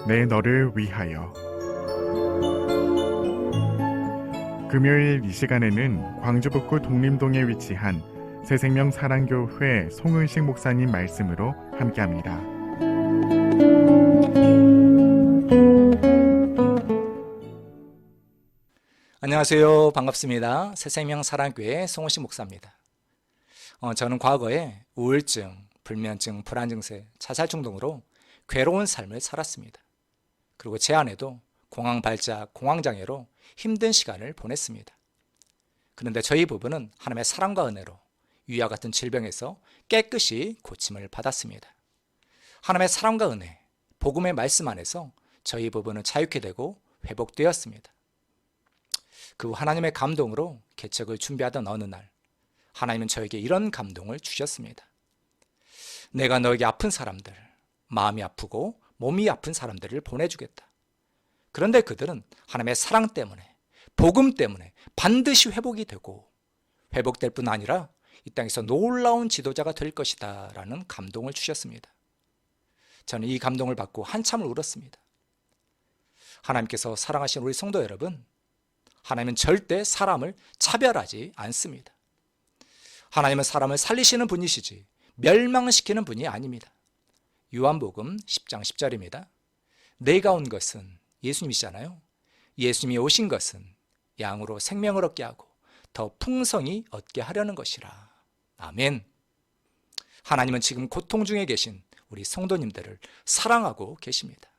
내 너를 위하여. 금요일 이 시간에는 광주북구 독림동에 위치한 새생명 사랑교회 송은식 목사님 말씀으로 함께합니다. 안녕하세요. 반갑습니다. 새생명 사랑교회 송은식 목사입니다. 저는 과거에 우울증, 불면증, 불안 증세, 자살 중독으로 괴로운 삶을 살았습니다. 그리고 제 안에도 공황 발작, 공황 장애로 힘든 시간을 보냈습니다. 그런데 저희 부부는 하나님의 사랑과 은혜로 위와 같은 질병에서 깨끗이 고침을 받았습니다. 하나님의 사랑과 은혜, 복음의 말씀 안에서 저희 부부는 자유케 되고 회복되었습니다. 그 후 하나님의 감동으로 개척을 준비하던 어느 날 하나님은 저에게 이런 감동을 주셨습니다. 내가 너에게 아픈 사람들, 마음이 아프고 몸이 아픈 사람들을 보내주겠다. 그런데 그들은 하나님의 사랑 때문에, 복음 때문에 반드시 회복이 되고 회복될 뿐 아니라 이 땅에서 놀라운 지도자가 될 것이다 라는 감동을 주셨습니다. 저는 이 감동을 받고 한참을 울었습니다. 하나님께서 사랑하신 우리 성도 여러분, 하나님은 절대 사람을 차별하지 않습니다. 하나님은 사람을 살리시는 분이시지 멸망시키는 분이 아닙니다. 요한복음 10장 10절입니다. 내가 온 것은, 예수님이시잖아요. 예수님이 오신 것은 양으로 생명을 얻게 하고 더 풍성히 얻게 하려는 것이라. 아멘. 하나님은 지금 고통 중에 계신 우리 성도님들을 사랑하고 계십니다.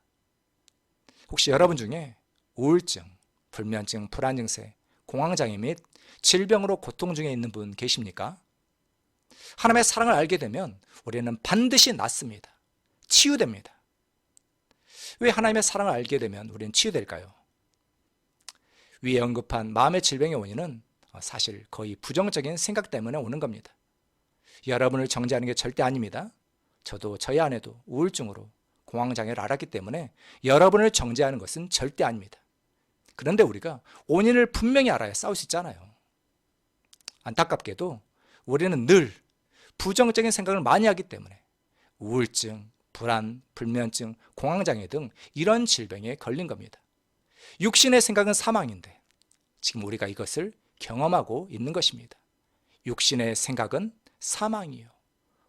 혹시 여러분 중에 우울증, 불면증, 불안 증세, 공황장애 및 질병으로 고통 중에 있는 분 계십니까? 하나님의 사랑을 알게 되면 우리는 반드시 낫습니다. 치유됩니다. 왜 하나님의 사랑을 알게 되면 우리는 치유될까요? 위에 언급한 마음의 질병의 원인은 사실 거의 부정적인 생각 때문에 오는 겁니다. 여러분을 정죄하는 게 절대 아닙니다. 저도 저희 아내도 우울증으로 공황장애를 앓았기 때문에 여러분을 정죄하는 것은 절대 아닙니다. 그런데 우리가 원인을 분명히 알아야 싸울 수 있잖아요. 안타깝게도 우리는 늘 부정적인 생각을 많이 하기 때문에 우울증, 불안, 불면증, 공황장애 등 이런 질병에 걸린 겁니다. 육신의 생각은 사망인데 지금 우리가 이것을 경험하고 있는 것입니다. 육신의 생각은 사망이요.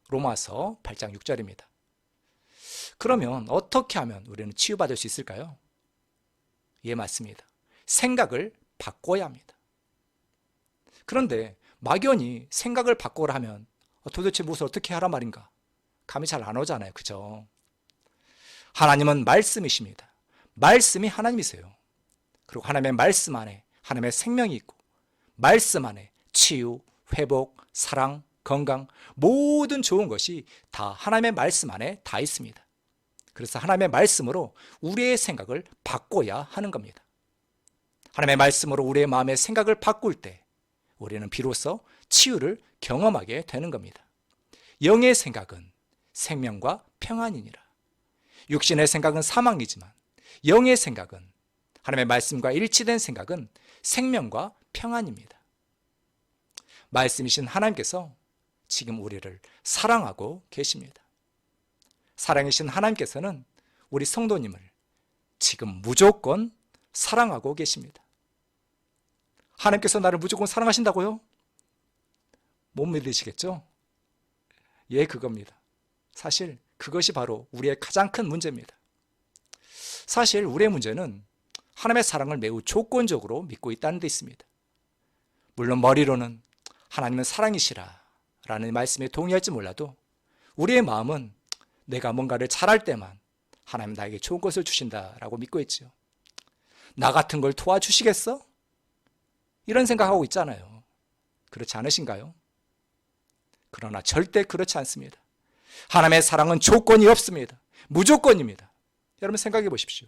로마서 8장 6절입니다. 그러면 어떻게 하면 우리는 치유받을 수 있을까요? 예, 맞습니다. 생각을 바꿔야 합니다. 그런데 막연히 생각을 바꾸라 하면 도대체 무엇을 어떻게 하란 말인가? 감이 잘 안 오잖아요. 그죠? 하나님은 말씀이십니다. 말씀이 하나님이세요. 그리고 하나님의 말씀 안에 하나님의 생명이 있고 말씀 안에 치유, 회복, 사랑, 건강, 모든 좋은 것이 다 하나님의 말씀 안에 다 있습니다. 그래서 하나님의 말씀으로 우리의 생각을 바꿔야 하는 겁니다. 하나님의 말씀으로 우리의 마음의 생각을 바꿀 때 우리는 비로소 치유를 경험하게 되는 겁니다. 영의 생각은 생명과 평안이니라. 육신의 생각은 사망이지만 영의 생각은, 하나님의 말씀과 일치된 생각은 생명과 평안입니다. 말씀이신 하나님께서 지금 우리를 사랑하고 계십니다. 사랑이신 하나님께서는 우리 성도님을 지금 무조건 사랑하고 계십니다. 하나님께서 나를 무조건 사랑하신다고요? 못 믿으시겠죠? 예, 그겁니다. 사실 그것이 바로 우리의 가장 큰 문제입니다. 사실 우리의 문제는 하나님의 사랑을 매우 조건적으로 믿고 있다는 데 있습니다. 물론 머리로는 하나님은 사랑이시라 라는 말씀에 동의할지 몰라도 우리의 마음은 내가 뭔가를 잘할 때만 하나님 나에게 좋은 것을 주신다라고 믿고 있죠. 나 같은 걸 도와주시겠어? 이런 생각하고 있잖아요. 그렇지 않으신가요? 그러나 절대 그렇지 않습니다. 하나님의 사랑은 조건이 없습니다. 무조건입니다. 여러분 생각해 보십시오.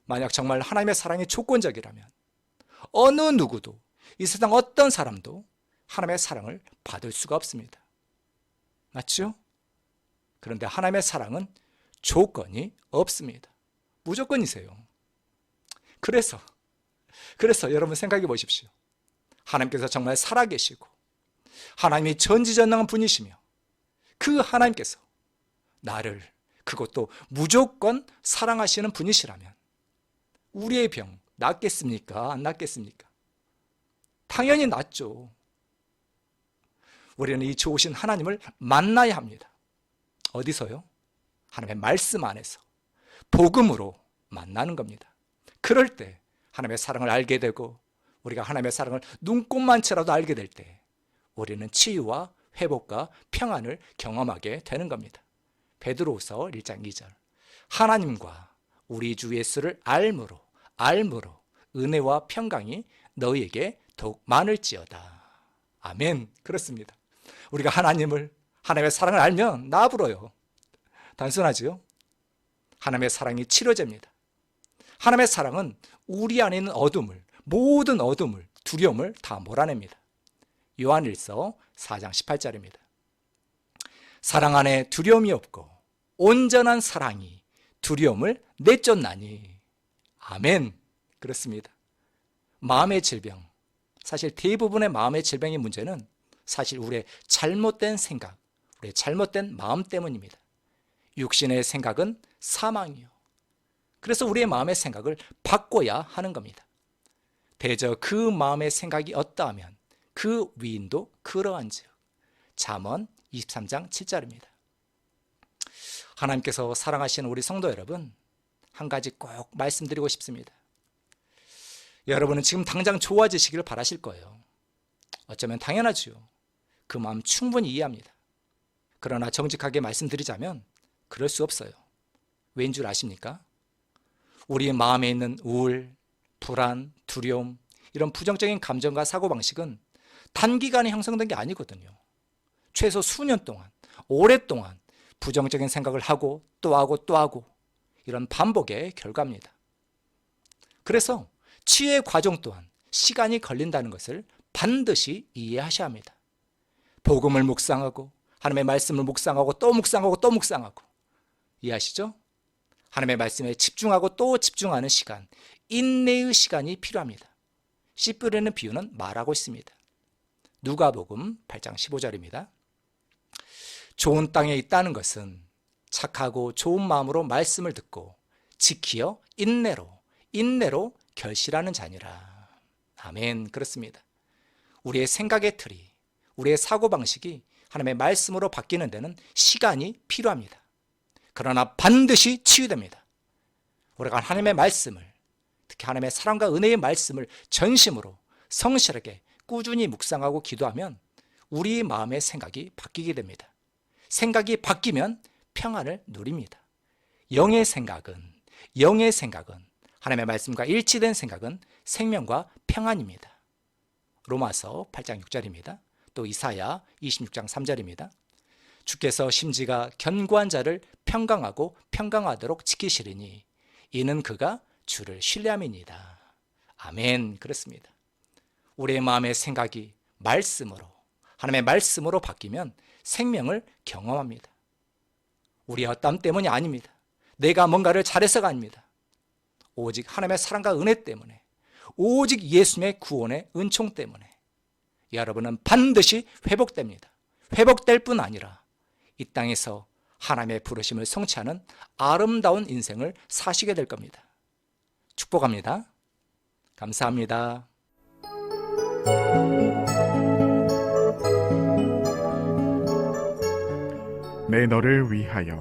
만약 정말 하나님의 사랑이 조건적이라면 어느 누구도, 이 세상 어떤 사람도 하나님의 사랑을 받을 수가 없습니다. 맞죠? 그런데 하나님의 사랑은 조건이 없습니다. 무조건이세요. 그래서 여러분 생각해 보십시오. 하나님께서 정말 살아계시고 하나님이 전지전능한 분이시며 그 하나님께서 나를 그것도 무조건 사랑하시는 분이시라면 우리의 병 낫겠습니까? 안 낫겠습니까? 당연히 낫죠. 우리는 이 좋으신 하나님을 만나야 합니다. 어디서요? 하나님의 말씀 안에서 복음으로 만나는 겁니다. 그럴 때 하나님의 사랑을 알게 되고 우리가 하나님의 사랑을 눈꼽만치라도 알게 될 때 우리는 치유와 회복과 평안을 경험하게 되는 겁니다. 베드로후서 1장 2절 하나님과 우리 주 예수를 알므로 은혜와 평강이 너희에게 더욱 많을지어다. 아멘. 그렇습니다. 우리가 하나님의 사랑을 알면 나부러요. 단순하지요? 하나님의 사랑이 치료제입니다. 하나님의 사랑은 우리 안에 있는 모든 어둠을, 두려움을 다 몰아냅니다. 요한일서 4장 18절입니다. 사랑 안에 두려움이 없고 온전한 사랑이 두려움을 내쫓나니. 아멘. 그렇습니다. 마음의 질병, 사실 대부분의 마음의 질병의 문제는 사실 우리의 잘못된 생각, 우리의 잘못된 마음 때문입니다. 육신의 생각은 사망이요. 그래서 우리의 마음의 생각을 바꿔야 하는 겁니다. 대저 그 마음의 생각이 어떠하면 그 위인도 그러한즉. 잠언 23장 7절입니다. 하나님께서 사랑하시는 우리 성도 여러분, 한 가지 꼭 말씀드리고 싶습니다. 여러분은 지금 당장 좋아지시기를 바라실 거예요. 어쩌면 당연하죠. 그 마음 충분히 이해합니다. 그러나 정직하게 말씀드리자면 그럴 수 없어요. 왠 줄 아십니까? 우리 마음에 있는 우울, 불안, 두려움, 이런 부정적인 감정과 사고방식은 단기간에 형성된 게 아니거든요. 최소 수년 동안, 오랫동안 부정적인 생각을 하고 또 하고 이런 반복의 결과입니다. 그래서 치유의 과정 또한 시간이 걸린다는 것을 반드시 이해하셔야 합니다. 복음을 묵상하고 하나님의 말씀을 묵상하고 또 묵상하고 이해하시죠? 하나님의 말씀에 집중하고 또 집중하는 시간, 인내의 시간이 필요합니다. 씨 뿌리는 비유는 말하고 있습니다. 누가복음 8장 15절입니다. 좋은 땅에 있다는 것은 착하고 좋은 마음으로 말씀을 듣고 지키어 인내로 결실하는 자니라. 아멘. 그렇습니다. 우리의 생각의 틀이, 우리의 사고방식이 하나님의 말씀으로 바뀌는 데는 시간이 필요합니다. 그러나 반드시 치유됩니다. 우리가 하나님의 말씀을, 특히 하나님의 사랑과 은혜의 말씀을 전심으로 성실하게 꾸준히 묵상하고 기도하면 우리 마음의 생각이 바뀌게 됩니다. 생각이 바뀌면 평안을 누립니다. 영의 생각은 하나님의 말씀과 일치된 생각은 생명과 평안입니다. 로마서 8장 6절입니다. 또 이사야 26장 3절입니다. 주께서 심지가 견고한 자를 평강하도록 지키시리니 이는 그가 주를 신뢰함이니이다. 아멘. 그렇습니다. 우리의 마음의 생각이 하나님의 말씀으로 바뀌면 생명을 경험합니다. 우리의 헛담 때문이 아닙니다. 내가 뭔가를 잘해서가 아닙니다. 오직 하나님의 사랑과 은혜 때문에, 오직 예수님의 구원의 은총 때문에 여러분은 반드시 회복됩니다. 회복될 뿐 아니라 이 땅에서 하나님의 부르심을 성취하는 아름다운 인생을 사시게 될 겁니다. 축복합니다. 감사합니다. 내 너를 위하여.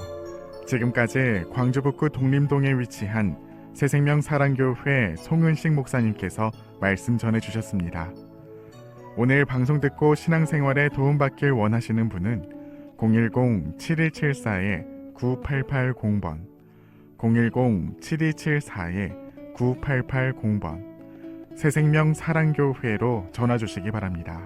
지금까지 광주북구 독림동에 위치한 새생명 사랑교회 송은식 목사님께서 말씀 전해주셨습니다. 오늘 방송 듣고 신앙생활에 도움받길 원하시는 분은 010-7174-9880번 010-7274-9880번 새생명 사랑교회로 전화주시기 바랍니다.